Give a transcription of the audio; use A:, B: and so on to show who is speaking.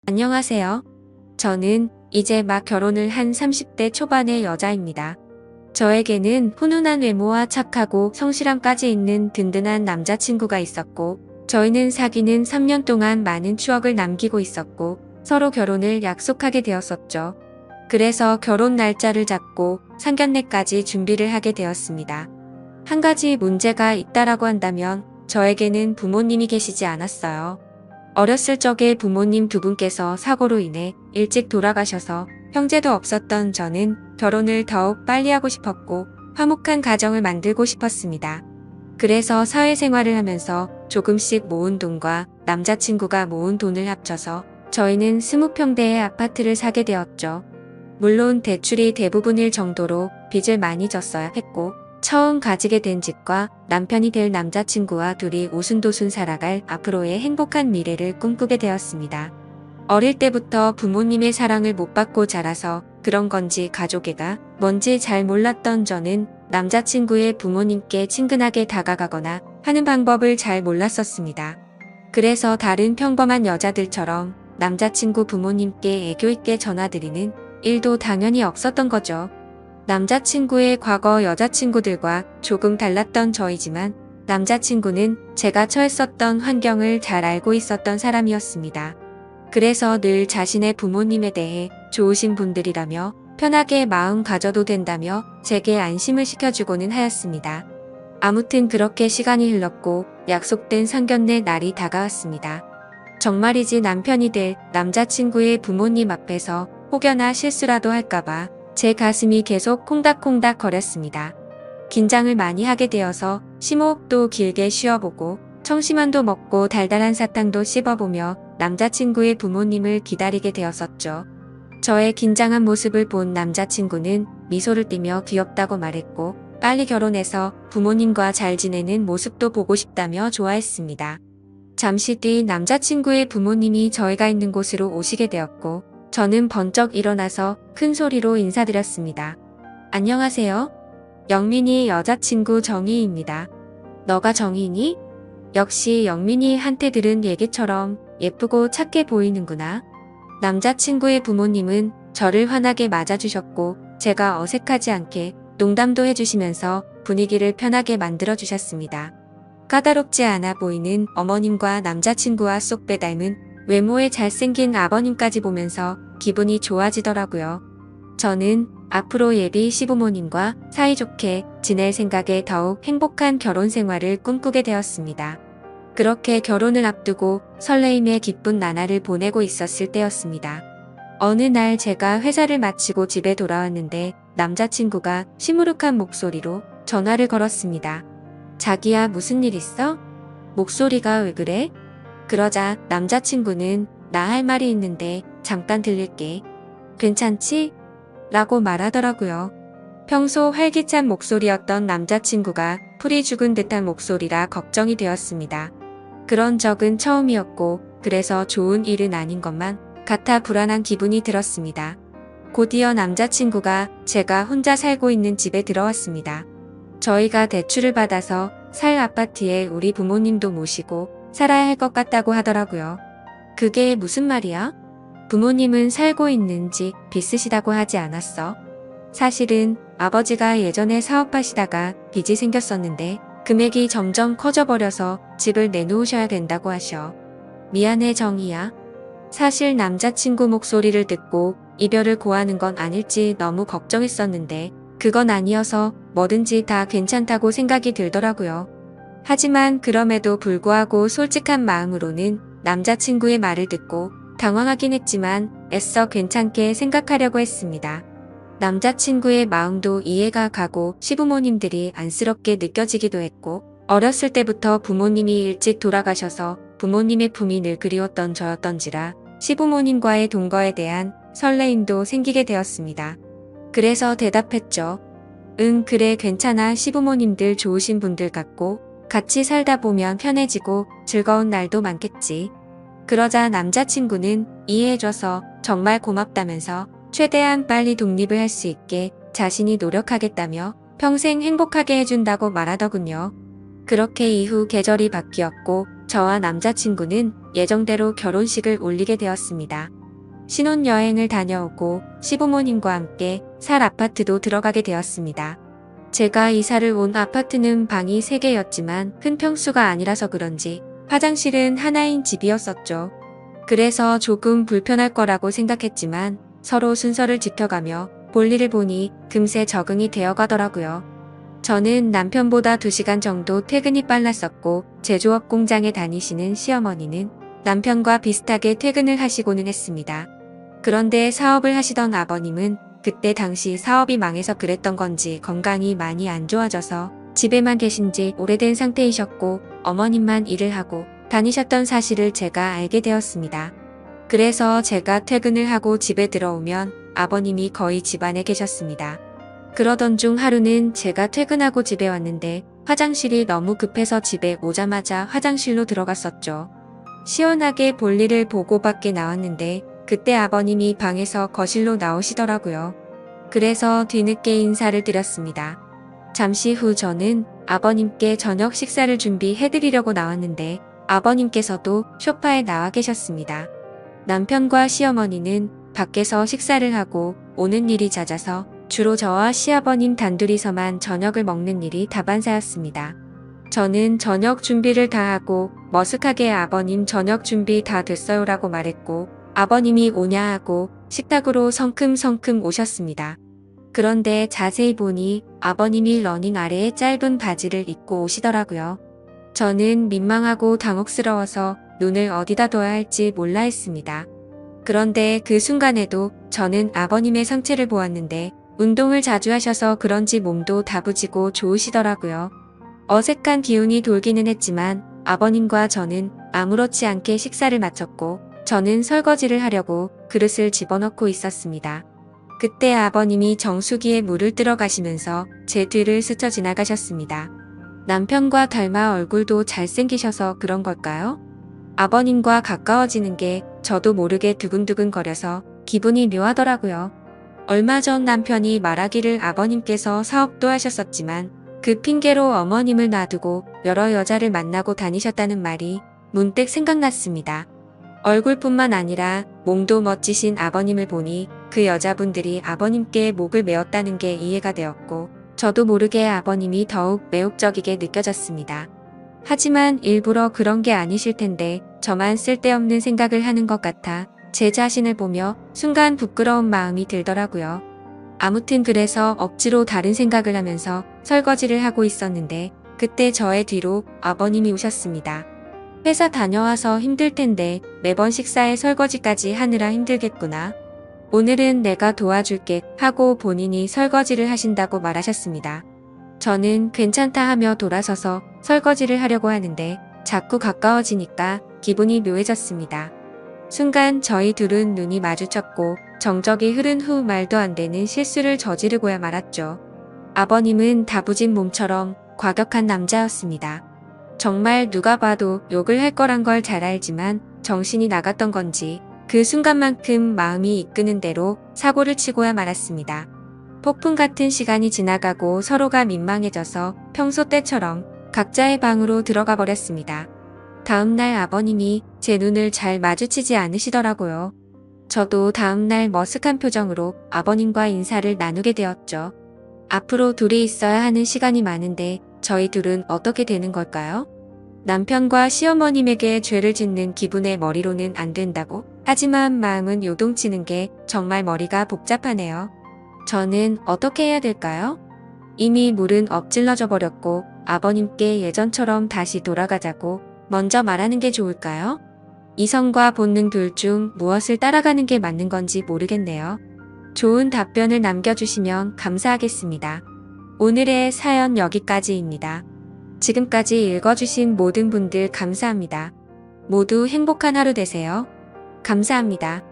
A: 안녕하세요. 저는 이제 막 결혼을 한 30대 초반의 여자입니다. 저에게는 훈훈한 외모와 착하고 성실함까지 있는 든든한 남자친구가 있었고, 저희는 사귀는 3년 동안 많은 추억을 남기고 있었고, 서로 결혼을 약속하게 되었었죠. 그래서 결혼 날짜를 잡고 상견례까지 준비를 하게 되었습니다. 한 가지 문제가 있다라고 한다면, 저에게는 부모님이 계시지 않았어요. 어렸을 적에 부모님 두 분께서 사고로 인해 일찍 돌아가셔서 형제도 없었던 저는 결혼을 더욱 빨리 하고 싶었고 화목한 가정을 만들고 싶었습니다. 그래서 사회생활을 하면서 조금씩 모은 돈과 남자친구가 모은 돈을 합쳐서 저희는 20평대의 아파트를 사게 되었죠. 물론 대출이 대부분일 정도로 빚을 많이 졌어야 했고, 처음 가지게 된 집과 남편이 될 남자친구와 둘이 오순도순 살아갈 앞으로의 행복한 미래를 꿈꾸게 되었습니다. 어릴 때부터 부모님의 사랑을 못 받고 자라서 그런 건지 가족애가 뭔지 잘 몰랐던 저는 남자친구의 부모님께 친근하게 다가가거나 하는 방법을 잘 몰랐었습니다. 그래서 다른 평범한 여자들처럼 남자친구 부모님께 애교 있게 전화드리는 일도 당연히 없었던 거죠. 남자친구의 과거 여자친구들과 조금 달랐던 저이지만 남자친구는 제가 처했었던 환경을 잘 알고 있었던 사람이었습니다. 그래서 늘 자신의 부모님에 대해 좋으신 분들이라며 편하게 마음 가져도 된다며 제게 안심을 시켜주고는 하였습니다. 아무튼 그렇게 시간이 흘렀고 약속된 상견례 날이 다가왔습니다. 정말이지 남편이 될 남자친구의 부모님 앞에서 혹여나 실수라도 할까봐 제 가슴이 계속 콩닥콩닥 거렸습니다. 긴장을 많이 하게 되어서 심호흡도 길게 쉬어보고 청심환도 먹고 달달한 사탕도 씹어보며 남자친구의 부모님을 기다리게 되었었죠. 저의 긴장한 모습을 본 남자친구는 미소를 띠며 귀엽다고 말했고 빨리 결혼해서 부모님과 잘 지내는 모습도 보고 싶다며 좋아했습니다. 잠시 뒤 남자친구의 부모님이 저희가 있는 곳으로 오시게 되었고 저는 번쩍 일어나서 큰 소리로 인사드렸습니다. 안녕하세요. 영민이 여자친구 정희입니다. 너가 정희니? 역시 영민이한테 들은 얘기처럼 예쁘고 착해 보이는구나. 남자친구의 부모님은 저를 환하게 맞아주셨고 제가 어색하지 않게 농담도 해주시면서 분위기를 편하게 만들어주셨습니다. 까다롭지 않아 보이는 어머님과 남자친구와 쏙 빼닮은 외모에 잘생긴 아버님까지 보면서 기분이 좋아지더라고요. 저는 앞으로 예비 시부모님과 사이좋게 지낼 생각에 더욱 행복한 결혼 생활을 꿈꾸게 되었습니다. 그렇게 결혼을 앞두고 설레임의 기쁜 나날을 보내고 있었을 때였습니다. 어느 날 제가 회사를 마치고 집에 돌아왔는데 남자친구가 시무룩한 목소리로 전화를 걸었습니다. 자기야, 무슨 일 있어? 목소리가 왜 그래? 그러자 남자친구는 나 할 말이 있는데 잠깐 들릴게. 괜찮지? 라고 말하더라고요. 평소 활기찬 목소리였던 남자친구가 풀이 죽은 듯한 목소리라 걱정이 되었습니다. 그런 적은 처음이었고 그래서 좋은 일은 아닌 것만 같아 불안한 기분이 들었습니다. 곧이어 남자친구가 제가 혼자 살고 있는 집에 들어왔습니다. 저희가 대출을 받아서 살 아파트에 우리 부모님도 모시고 살아야 할 것 같다고 하더라고요. 그게 무슨 말이야? 부모님은 살고 있는 집 빚으시다고 하지 않았어? 사실은 아버지가 예전에 사업하시다가 빚이 생겼었는데 금액이 점점 커져버려서 집을 내놓으셔야 된다고 하셔. 미안해 정희야. 사실 남자친구 목소리를 듣고 이별을 고하는 건 아닐지 너무 걱정했었는데 그건 아니어서 뭐든지 다 괜찮다고 생각이 들더라고요. 하지만 그럼에도 불구하고 솔직한 마음으로는 남자친구의 말을 듣고 당황하긴 했지만 애써 괜찮게 생각하려고 했습니다. 남자친구의 마음도 이해가 가고 시부모님들이 안쓰럽게 느껴지기도 했고 어렸을 때부터 부모님이 일찍 돌아가셔서 부모님의 품이 늘 그리웠던 저였던지라 시부모님과의 동거에 대한 설레임도 생기게 되었습니다. 그래서 대답했죠. 응, 그래, 괜찮아. 시부모님들 좋으신 분들 같고 같이 살다 보면 편해지고 즐거운 날도 많겠지. 그러자 남자친구는 이해해줘서 정말 고맙다면서 최대한 빨리 독립을 할 수 있게 자신이 노력하겠다며 평생 행복하게 해준다고 말하더군요. 그렇게 이후 계절이 바뀌었고 저와 남자친구는 예정대로 결혼식을 올리게 되었습니다. 신혼여행을 다녀오고 시부모님과 함께 살 아파트도 들어가게 되었습니다. 제가 이사를 온 아파트는 방이 3개였지만 큰 평수가 아니라서 그런지 화장실은 하나인 집이었었죠. 그래서 조금 불편할 거라고 생각했지만 서로 순서를 지켜가며 볼일을 보니 금세 적응이 되어 가더라고요. 저는 남편보다 2시간 정도 퇴근이 빨랐었고 제조업 공장에 다니시는 시어머니는 남편과 비슷하게 퇴근을 하시고는 했습니다. 그런데 사업을 하시던 아버님은 그때 당시 사업이 망해서 그랬던 건지 건강이 많이 안 좋아져서 집에만 계신 지 오래된 상태이셨고 어머님만 일을 하고 다니셨던 사실을 제가 알게 되었습니다. 그래서 제가 퇴근을 하고 집에 들어오면 아버님이 거의 집안에 계셨습니다. 그러던 중 하루는 제가 퇴근하고 집에 왔는데 화장실이 너무 급해서 집에 오자마자 화장실로 들어갔었죠. 시원하게 볼일을 보고 밖에 나왔는데 그때 아버님이 방에서 거실로 나오시더라고요. 그래서 뒤늦게 인사를 드렸습니다. 잠시 후 저는 아버님께 저녁 식사를 준비해드리려고 나왔는데 아버님께서도 소파에 나와 계셨습니다. 남편과 시어머니는 밖에서 식사를 하고 오는 일이 잦아서 주로 저와 시아버님 단둘이서만 저녁을 먹는 일이 다반사였습니다. 저는 저녁 준비를 다 하고 머쓱하게 아버님 저녁 준비 다 됐어요라고 말했고 아버님이 오냐 하고 식탁으로 성큼성큼 오셨습니다. 그런데 자세히 보니 아버님이 러닝 아래에 짧은 바지를 입고 오시더라고요. 저는 민망하고 당혹스러워서 눈을 어디다 둬야 할지 몰라 했습니다. 그런데 그 순간에도 저는 아버님의 상체를 보았는데 운동을 자주 하셔서 그런지 몸도 다부지고 좋으시더라고요. 어색한 기운이 돌기는 했지만 아버님과 저는 아무렇지 않게 식사를 마쳤고 저는 설거지를 하려고 그릇을 집어넣고 있었습니다. 그때 아버님이 정수기에 물을 뜨러 가시면서 제 뒤를 스쳐 지나가셨습니다. 남편과 닮아 얼굴도 잘생기셔서 그런 걸까요? 아버님과 가까워지는 게 저도 모르게 두근두근 거려서 기분이 묘하더라고요. 얼마 전 남편이 말하기를 아버님께서 사업도 하셨었지만 그 핑계로 어머님을 놔두고 여러 여자를 만나고 다니셨다는 말이 문득 생각났습니다. 얼굴뿐만 아니라 몸도 멋지신 아버님을 보니 그 여자분들이 아버님께 목을 메었다는 게 이해가 되었고 저도 모르게 아버님이 더욱 매혹적이게 느껴졌습니다. 하지만 일부러 그런 게 아니실 텐데 저만 쓸데없는 생각을 하는 것 같아 제 자신을 보며 순간 부끄러운 마음이 들더라고요. 아무튼 그래서 억지로 다른 생각을 하면서 설거지를 하고 있었는데 그때 저의 뒤로 아버님이 오셨습니다. 회사 다녀와서 힘들 텐데 매번 식사에 설거지까지 하느라 힘들겠구나. 오늘은 내가 도와줄게 하고 본인이 설거지를 하신다고 말하셨습니다. 저는 괜찮다 하며 돌아서서 설거지를 하려고 하는데 자꾸 가까워지니까 기분이 묘해졌습니다. 순간 저희 둘은 눈이 마주쳤고 정적이 흐른 후 말도 안 되는 실수를 저지르고야 말았죠. 아버님은 다부진 몸처럼 과격한 남자였습니다. 정말 누가 봐도 욕을 할 거란 걸 잘 알지만 정신이 나갔던 건지 그 순간만큼 마음이 이끄는 대로 사고를 치고야 말았습니다. 폭풍 같은 시간이 지나가고 서로가 민망해져서 평소 때처럼 각자의 방으로 들어가 버렸습니다. 다음날 아버님이 제 눈을 잘 마주치지 않으시더라고요. 저도 다음날 머쓱한 표정으로 아버님과 인사를 나누게 되었죠. 앞으로 둘이 있어야 하는 시간이 많은데 저희 둘은 어떻게 되는 걸까요? 남편과 시어머님에게 죄를 짓는 기분의 머리로는 안 된다고? 하지만 마음은 요동치는 게 정말 머리가 복잡하네요. 저는 어떻게 해야 될까요? 이미 물은 엎질러져 버렸고 아버님께 예전처럼 다시 돌아가자고 먼저 말하는 게 좋을까요? 이성과 본능 둘 중 무엇을 따라가는 게 맞는 건지 모르겠네요. 좋은 답변을 남겨주시면 감사하겠습니다. 오늘의 사연 여기까지입니다. 지금까지 읽어주신 모든 분들 감사합니다. 모두 행복한 하루 되세요. 감사합니다.